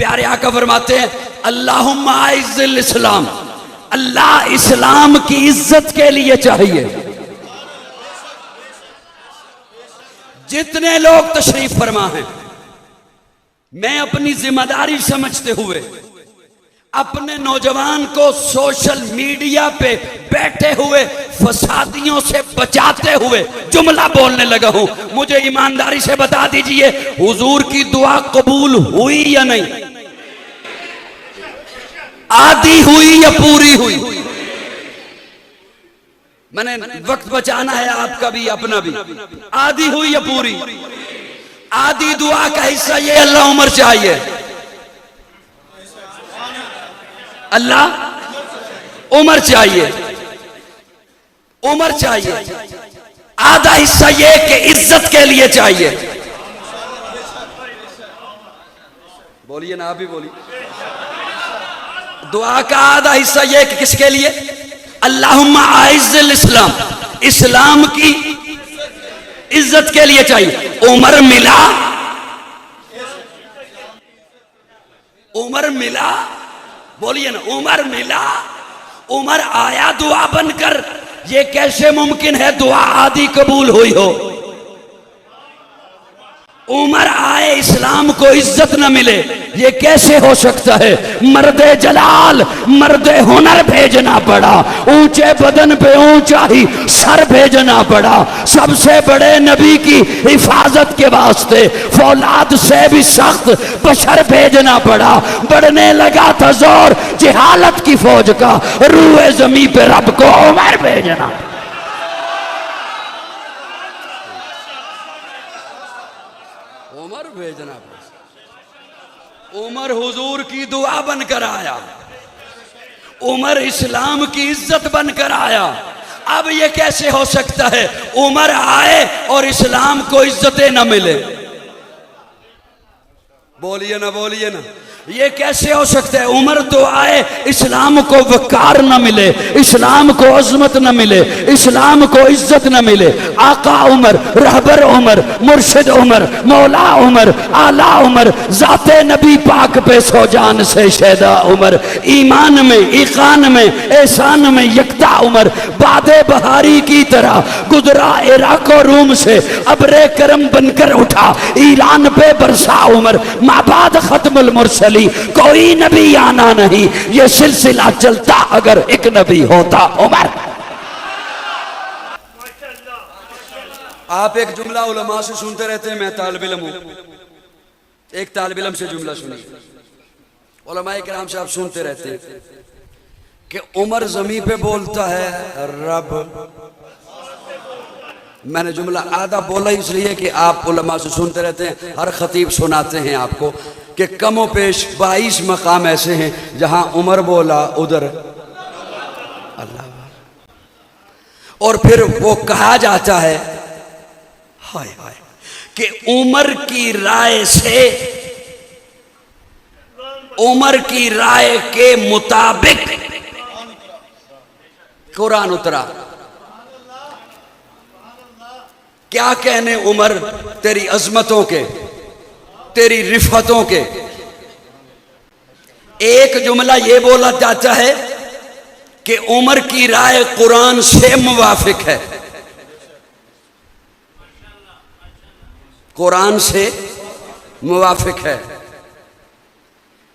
प्यारे आका फरमाते हैं अल्लाहुम्मा आइज़्ज़िल इस्लाम, अल्लाह इस्लाम की इज्जत के लिए चाहिए। जितने लोग तशरीफ फरमा हैं, मैं अपनी जिम्मेदारी समझते हुए अपने नौजवान को सोशल मीडिया पे बैठे हुए फसादियों से बचाते हुए जुमला बोलने लगा हूं। मुझे ईमानदारी से बता दीजिए, हुजूर की दुआ कबूल हुई या नहीं? आधी हुई या पूरी हुई? मैंने वक्त बचाना है, आपका भी अपना भी। आधी हुई या पूरी? आधी दुआ का हिस्सा ये अल्लाह उम्र चाहिए, अल्लाह उम्र चाहिए, उम्र चाहिए। आधा हिस्सा ये कि इज्जत के लिए चाहिए। बोलिए ना, आप भी बोलिए। दुआ का आधा हिस्सा ये कि किसके लिए? अल्लाहुम्मा आइज़्ज़िल इस्लाम, इस्लाम की इज्जत के लिए चाहिए। उम्र मिला, उम्र मिला, बोलिए ना, उम्र मिला, उम्र आया दुआ बनकर। ये कैसे मुमकिन है दुआ आधी कबूल हुई हो? उम्र आए इस्लाम को इज्जत न मिले, ये कैसे हो सकता है? मर्दे जलाल, मर्दे हुनर भेजना पड़ा, ऊंचे बदन पे ऊंचा ही सर भेजना पड़ा। सबसे बड़े नबी की हिफाजत के वास्ते फौलाद से भी सख्त बशर भेजना पड़ा। बढ़ने लगा था जोर जिहालत की फौज का, रूए जमी पे रब को उमर भेजना। उमर भेजना, उमर हुजूर की दुआ बनकर आया, उमर इस्लाम की इज्जत बनकर आया। अब ये कैसे हो सकता है उमर आए और इस्लाम को इज्जतें न मिले? बोलिए ना, बोलिए ना, ये कैसे हो सकता है? उमर तो आए, इस्लाम को वकार न मिले, इस्लाम को अजमत न मिले, इस्लाम को इज्जत न मिले। आका उमर, रहबर उमर, मुर्शिद उमर, मौला उमर, आला उमर, जाते नबी पाक पे सो जान से शैदा उमर, ईमान में, ईकान में, एहसान में यकता उमर, बादे बहारी की तरह गुजरा इराक और रूम से, अबरे करम बनकर उठा ईरान पे बरसा उमर। माबाद खत्मुल मुरसलीन, कोई नबी आना नहीं, ये सिलसिला चलता अगर एक नबी होता उमर। आप एक जुमला उलमा से सुनते रहते हैं, मैं तालिब इल्म हूं। एक तालिब इल्म से जुमला सुनिए, उलमा किराम से आप सुनते रहते हैं कि उमर जमी पे बोलता है रब। मैंने जुमला आधा बोला इसलिए कि आप उलमा से सुनते रहते हैं, हर खतीब सुनाते हैं आपको कि कमो पेश 22 मकाम ऐसे हैं जहां उमर बोला उधर अल्लाह। और फिर वो कहा जाता है हाय हाय कि उमर की राय से, उमर की राय के मुताबिक कुरान उतरा। क्या कहने उमर तेरी अजमतों के, तेरी रिफतों के। एक जुमला ये बोला जाता है कि उमर की राय कुरान से मुवाफिक है, कुरान से मुवाफिक है।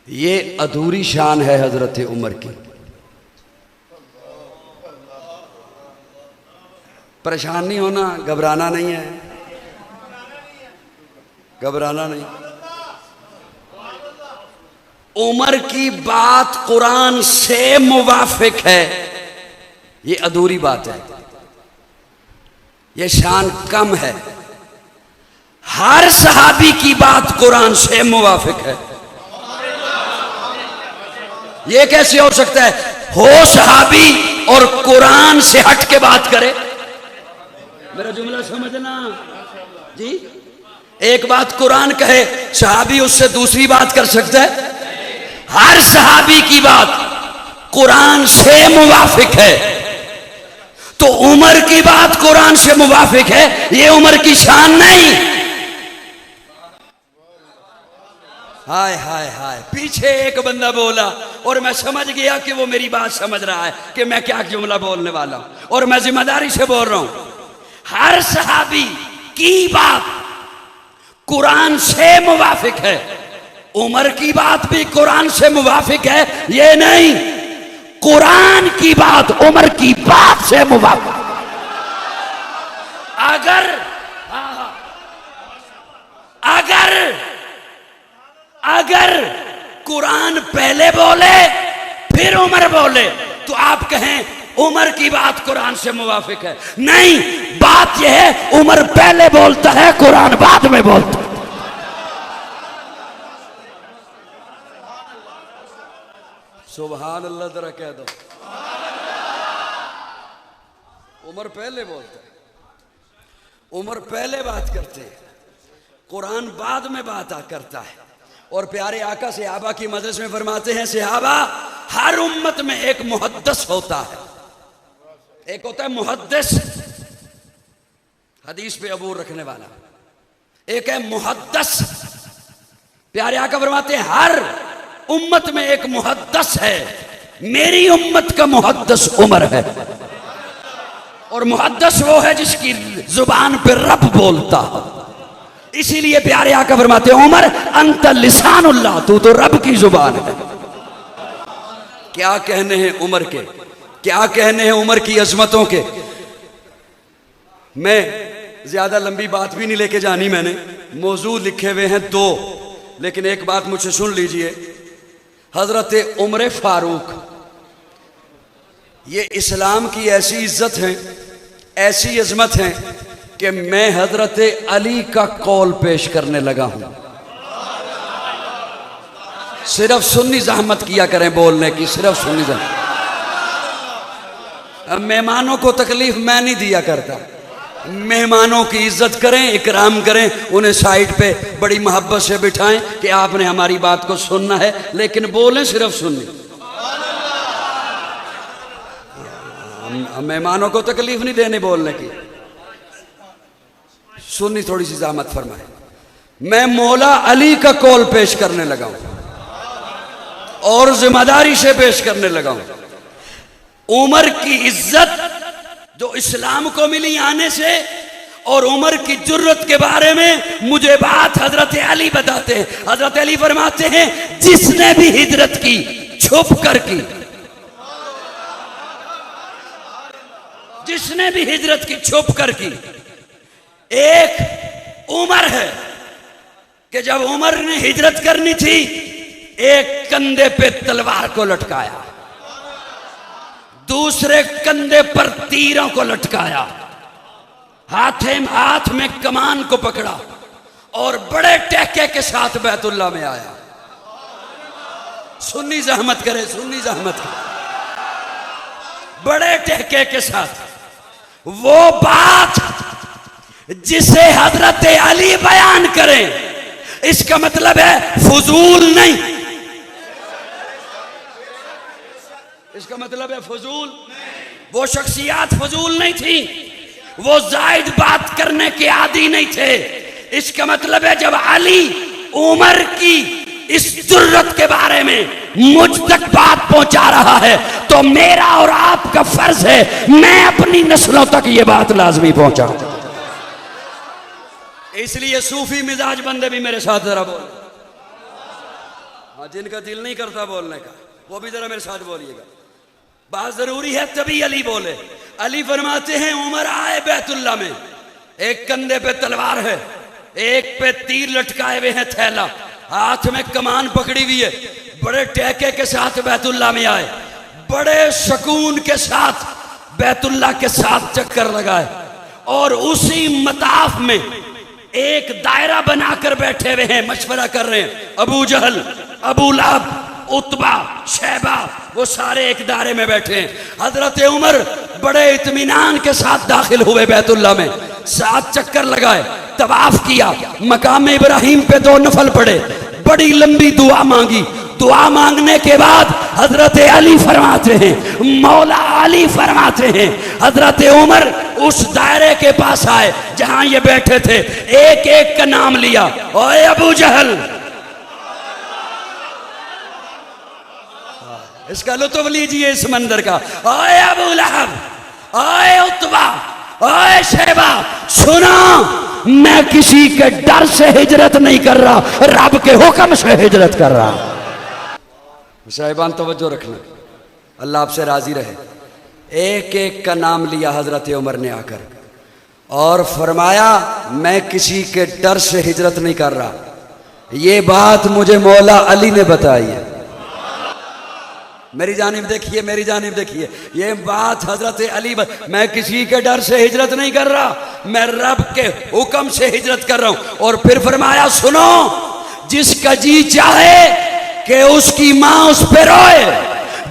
ये अधूरी शान है हजरत उमर की। परेशान नहीं होना, घबराना नहीं है, घबराना नहीं। उमर की बात कुरान से मुवाफिक है, ये अधूरी बात है, ये शान कम है। हर सहाबी की बात कुरान से मुवाफिक है। ये कैसे हो सकता है? हो सहाबी और कुरान से हट के बात करे। मेरा जुमला समझना जी। एक बात कुरान कहे, सहाबी उससे दूसरी बात कर सकता है? हर सहाबी की बात कुरान से मुवाफिक है। तो उमर की बात कुरान से मुवाफिक है, ये उमर की शान नहीं। हाय हाय हाय, पीछे एक बंदा बोला और मैं समझ गया कि वो मेरी बात समझ रहा है कि मैं क्या जुमला बोलने वाला हूं, और मैं जिम्मेदारी से बोल रहा हूं। हर सहाबी की बात कुरान से मुवाफिक है। उमर की बात भी कुरान से मुवाफिक है, ये नहीं, कुरान की बात उमर की बात से मुवाफिक। अगर कुरान पहले बोले फिर उमर बोले तो आप कहें उमर की बात कुरान से मुवाफिक है। नहीं, बात यह है उमर पहले बोलता है, कुरान बाद में बोलता है। सुभान अल्लाह, जरा कह दो। उमर पहले बोलता है, उमर पहले बात करते हैं, कुरान बाद में बात करता है। और प्यारे आका सहाबा की मजलिस में फरमाते हैं, सहाबा हर उम्मत में एक मुहद्दिस होता है। एक होता है मुहद्दिस, हदीस पे अबूर रखने वाला, एक है मुहद्दिस। प्यारे आका फरमाते हैं हर उम्मत में एक मुहद्दिस है, मेरी उम्मत का मुहद्दिस उमर है। और मुहद्दिस वो है जिसकी जुबान पे रब बोलता है। इसीलिए प्यारे आका फरमाते हैं उमर अंत लिसानुल्लाह, तू तो रब की जुबान है। क्या कहने हैं उमर के, क्या कहने हैं उमर की अजमतों के। मैं ज्यादा लंबी बात भी नहीं लेके जानी, मैंने मौजू लिखे हुए हैं दो, लेकिन एक बात मुझसे सुन लीजिए। हजरत उमर फारूक, ये इस्लाम की ऐसी इज्जत है, ऐसी अजमत है कि मैं हजरत अली का कौल पेश करने लगा हूं। सिर्फ सुन्नी जहमत किया करें बोलने की, सिर्फ सुन्नी जहमत। अब मेहमानों को तकलीफ मैं नहीं दिया करता, मेहमानों की इज्जत करें, इकराम करें, उन्हें साइड पे बड़ी मोहब्बत से बिठाएं कि आपने हमारी बात को सुनना है, लेकिन बोलें सिर्फ सुन्नी। मेहमानों को तकलीफ नहीं देने बोलने की, सुन्नी थोड़ी सी जहमत फरमाए। मैं मौला अली का कौल पेश करने लगा हूं और जिम्मेदारी से पेश करने लगा हूं। उमर की इज्जत जो इस्लाम को मिली आने से, और उमर की जुर्रत के बारे में मुझे बात हजरत अली बताते हैं। हजरत अली फरमाते हैं जिसने भी हिजरत की छुप कर की, जिसने भी हिजरत की छुप कर की। एक उमर है कि जब उमर ने हिजरत करनी थी, एक कंधे पे तलवार को लटकाया, दूसरे कंधे पर तीरों को लटकाया, हाथ में कमान को पकड़ा और बड़े टहके के साथ बैतुल्ला में आया। सुन्नी जहमत करे, सुन्नी जहमत करे, बड़े टहके के साथ। वो बात जिसे हजरत अली बयान करें, इसका मतलब है फजूल नहीं, इसका मतलब है फजूल। वो शख्सियात फजूल नहीं थी, वो जायद बात करने के आदी नहीं थे। इसका मतलब है जब अली उमर की इस जुर्रत के बारे में मुझ तक बात पहुंचा रहा है, तो मेरा और आपका फर्ज है मैं अपनी नस्लों तक ये बात लाजमी पहुंचाऊं। इसलिए सूफी मिजाज बंदे भी मेरे साथ जरा बोल, जिनका दिल नहीं करता बोलने का, वो भी जरा मेरे साथ बोलिएगा। बात जरूरी है तभी अली बोले। अली फरमाते हैं उमर आए बैतुल्ला में, एक कंधे पे तलवार है, एक पे तीर लटकाए हुए हैं, थैला हाथ में कमान पकड़ी हुई है, बड़े टहके के साथ बैतुल्ला में आए, बड़े सुकून के साथ बैतुल्ला के साथ चक्कर लगाए, और उसी मताफ में एक दायरा बनाकर बैठे हुए हैं, मशवरा कर रहे हैं। अबू जहल, अबू लहब, उतबा, शैबा, वो सारे एक दायरे में बैठे हैं। हजरत उमर बड़े इत्मीनान के साथ दाखिल हुए बैतुल्ला में, 7 चक्कर लगाए, तवाफ किया, मकाम इब्राहिम पे 2 नफल पड़े, बड़ी लंबी दुआ मांगी। दुआ मांगने के बाद हजरत अली फरमाते हैं, मौला अली फरमाते हैं, हजरत उमर उस दायरे के पास आए जहां ये बैठे थे, एक एक का नाम लिया, ओए अबू जहल, इसका लुत्फ लीजिए इस मंदिर का। ओए अबू लहब, ओए उतबा, ओए शैबा, सुनो, मैं किसी के डर से हिजरत नहीं कर रहा, रब के हुक्म से हिजरत कर रहा। साहिबान तवज्जो रखना, अल्लाह आपसे राजी रहे। एक एक का नाम लिया हजरत उमर ने आकर और फरमाया मैं किसी के डर से हिजरत नहीं कर रहा। ये बात मुझे मौला अली ने बताई है। मेरी जानिब देखिए, मेरी जानिब देखिए, ये बात हजरत अली मैं किसी के डर से हिजरत नहीं कर रहा, मैं रब के हुक्म से हिजरत कर रहा हूं। और फिर फरमाया सुनो, जिसका जी चाहे कि उसकी मां उस पे रोए,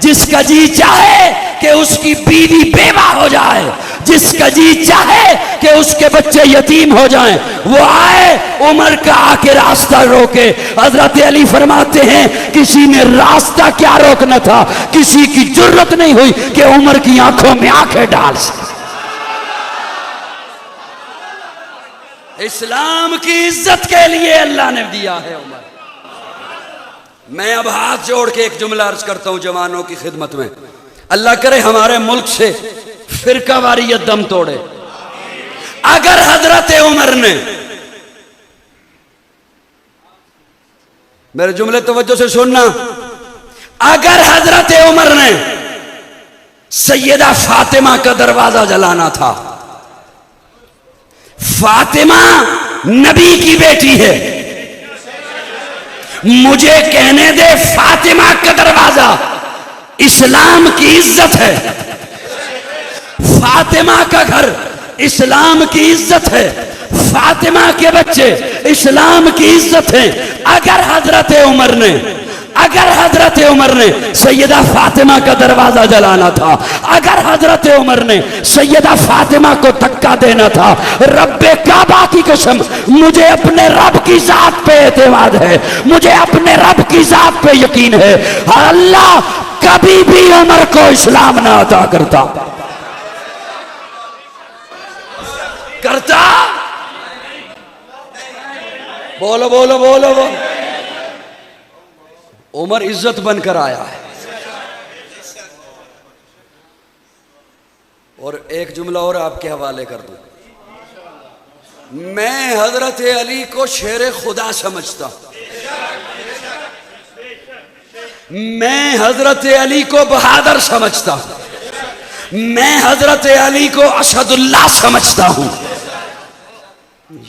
जिसका जी चाहे कि उसकी बीवी बेवा हो जाए, जिसका जी चाहे कि उसके बच्चे यतीम हो जाएं, वो आए उमर का आके रास्ता रोके। हजरत अली फरमाते हैं किसी ने रास्ता क्या रोकना था, किसी की जरूरत नहीं हुई कि उमर की आंखों में आंखें डाल सके। इस्लाम की इज्जत के लिए अल्लाह ने दिया है उमर। मैं अब हाथ जोड़ के एक जुमला अर्ज करता हूं जवानों की खिदमत में, अल्लाह करे हमारे मुल्क से फिरकावारियत दम तोड़े। अगर हजरत उमर ने, मेरे जुमले तवज्जो से सुनना, अगर हजरत उमर ने सैयदा फातिमा का दरवाजा जलाना था, फातिमा नबी की बेटी है, मुझे कहने दे फातिमा का दरवाजा इस्लाम की इज्जत है, फातिमा का घर इस्लाम की इज्जत है, फातिमा के बच्चे इस्लाम की इज्जत है। अगर हजरत उमर ने सैयदा फातिमा का दरवाजा जलाना था, अगर हजरत उमर ने सैयदा फातिमा को धक्का देना था, रब्बे काबा की कसम मुझे अपने रब की जात पे एतमाद है, मुझे अपने रब की जात पे यकीन है, अल्लाह कभी भी उमर को इस्लाम ना अता करता। बोलो बोलो बोलो बोलो। उमर इज्जत बनकर आया है। और एक जुमला और आपके हवाले कर दूं, मैं हजरत अली को शेर खुदा समझता, मैं हजरत अली को बहादुर समझता, मैं हजरत अली को असदुल्लाह समझता हूं।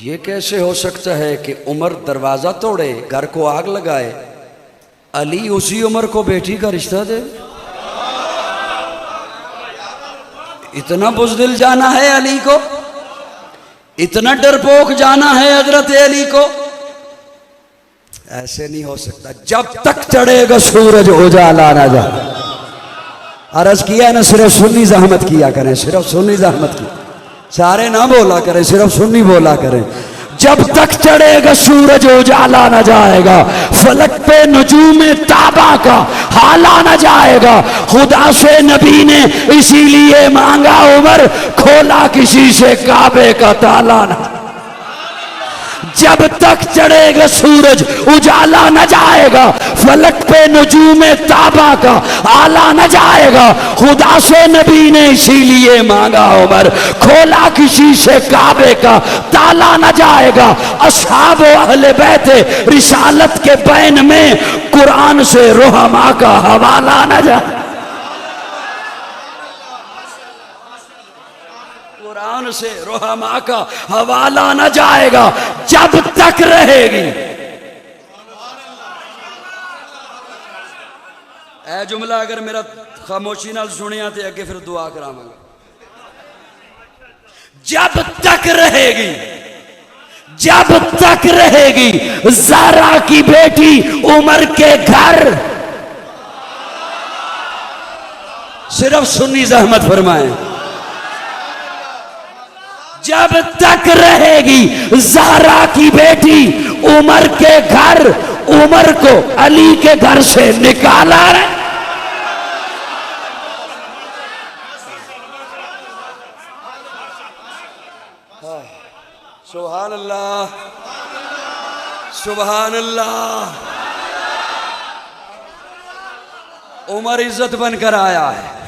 ये कैसे हो सकता है कि उमर दरवाजा तोड़े, घर को आग लगाए, अली उसी उमर को बेटी का रिश्ता दे? इतना बुज़दिल जाना है अली को, इतना डरपोक जाना है हजरत अली को? ऐसे नहीं हो सकता। जब तक चढ़ेगा सूरज उजाला ना जा। अर्ज किया ना, सिर्फ सुन्नी जहमत किया करें, सिर्फ सुन्नी जहमत की, सारे ना बोला करें, सिर्फ सुन्नी बोला करें। जब तक चढ़ेगा सूरज उजाला न जाएगा, फलक पे नजूमे ताबा का हाला न जाएगा। खुदा से नबी ने इसीलिए मांगा उमर, खोला किसी से काबे का ताला न। जब तक चढ़ेगा सूरज उजाला न जाएगा, फलक पे नजूमे ताबा का आला न जाएगा। खुदा से नबी ने इसीलिए मांगा उमर, खोला किसी से काबे का ताला न जाएगा। असहाब व अहले बैते रिसालत के बैन में कुरान से रुहमा का हवाला न जाए, कुरान से रुहमा का हवाला न जाएगा जब तक रहेगी। ऐ जुमला अगर मेरा खामोशी नाल सुनिया तो अगे फिर दुआ करावांगा। जब तक रहेगी, जब तक रहेगी ज़ारा की बेटी उमर के घर, सिर्फ सुन्नी ज़हमत फरमाए, जब तक रहेगी ज़हरा की बेटी उमर के घर, उमर को अली के घर से निकाला है। सुभान अल्लाह, सुभान अल्लाह। उमर इज्जत बनकर आया है।